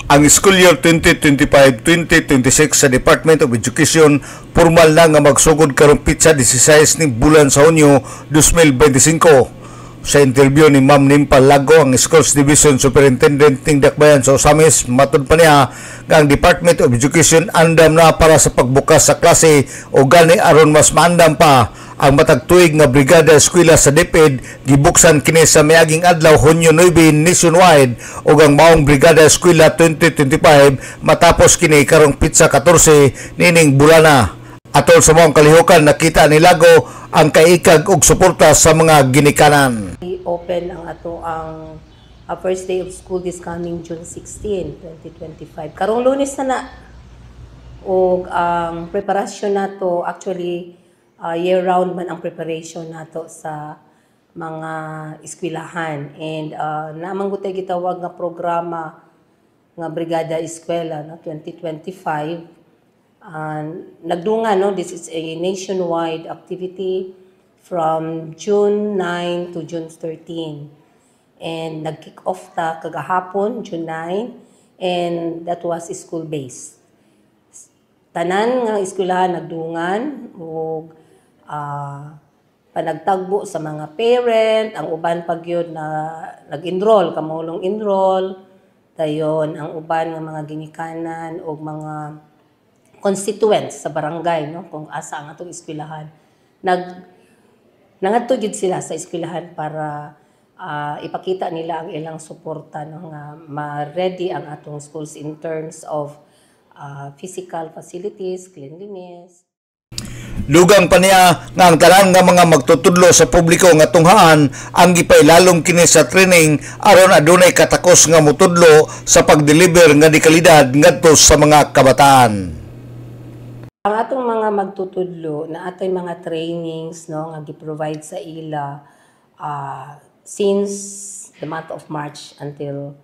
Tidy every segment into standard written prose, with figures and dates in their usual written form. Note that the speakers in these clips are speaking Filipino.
Ang school year 2025-2026 sa Department of Education formal na nga magsugod karong pitsa 16 ni bulan sa Hunyo 2025. Sa interview ni Ma'am Nimpa Lago, ang Schools Division Superintendent ng Dakbayan sa Osamis, matud pa niya nga ang Department of Education andam na para sa pagbukas sa klase o gani aron mas maandam pa ang matag tuig nga brigada eskwela sa DepEd gibuksan kini sa miaging adlaw Hunyo 9 nationwide ug ang maong brigada eskwela 2025 matapos kini karong pitsa 14 nining bulana. Atol sa maong kalihukan, nakita ni Lago ang kaikag ug suporta sa mga ginikanan. I-open ang first day of school this coming June 16, 2025. Karong Lunes na ug ang preparasyon nato actually year-round man ang preparation nato sa mga eskwelahan. And naamang gutay gitawag nga programa nga Brigada Eskwela no 2025. Nagdungan, no? This is a nationwide activity from June 9 to June 13. And nag-kick off ta kagahapon, June 9, and that was school-based. Tanan nga eskwelahan nagdungan ug panagtagbo sa mga parent, ang uban pagyud na nag-enroll, kamulong enroll, dayon ang uban nga mga ginikanan o mga constituents sa barangay, no, kung asa ang atong eskwelahan. Nangadto gid sila sa eskwelahan para ipakita nila ang ilang suporta, no, nga ma-ready ang atong schools in terms of physical facilities, cleanliness. Lugang pa niya nga ang tanan nga mga magtutudlo sa publiko nga tunghaan ang gipailalom kini sa training aron adunay katakos nga mutudlo sa pagdeliver nga di kalidad ngadto sa mga kabataan. Ang atong mga magtutudlo na atay mga trainings, no, nga gi-provide sa ila since the month of March until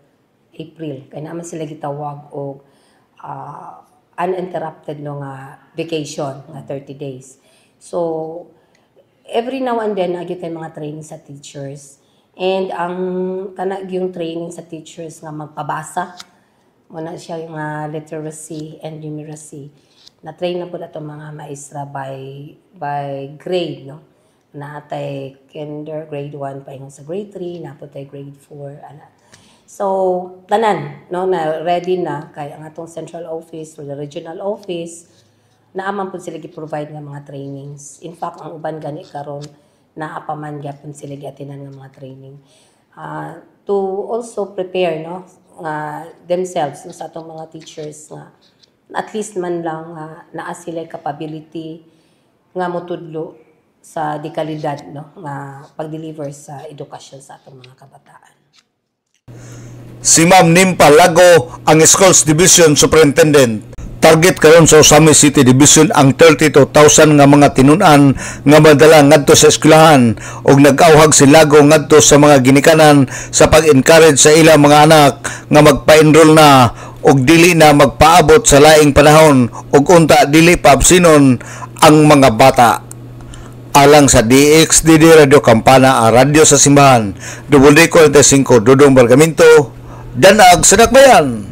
April. Kaya naman sila gitawag og uninterrupted no nga vacation nga 30 days. So every now and then nagyud mga training sa teachers. And ang kana yung training sa teachers nga magpabasa muna siya yung literacy and numeracy. Na-train na po na itong mga maestra by grade, no? Naatay kinder, grade 1, paingon sa grade 3, napotay grade 4, ana. So, tanan, no, na ready na kay ang atong central office or the regional office, naaman po sila gi-provide ng mga trainings. In fact, ang uban gani karon naapaman gyapon sila gi-attenan ng mga training. To also prepare, no, themselves, no, sa atong mga teachers nga at least man lang naa sila capability nga motudlo sa dekalidad, no, nga pag-deliver sa edukasyon sa atong mga kabataan. Si Ma'am Nimpa Lago, ang Schools Division Superintendent. Target karon sa Osamis City Division ang 32,000 nga mga tinun-an nga madala ngadto sa eskwelahan ug nag-awhag si Lago ngadto sa mga ginikanan sa pag-encourage sa ilang mga anak nga magpa-enroll na ug dili na magpaabot sa laing panahon ug unta dili paabsinon ang mga bata. Alang sa DXDD Radio Campana, ang radyo sa simbahan, WD45 Dudong Bargamento, Danag sa Dakbayan.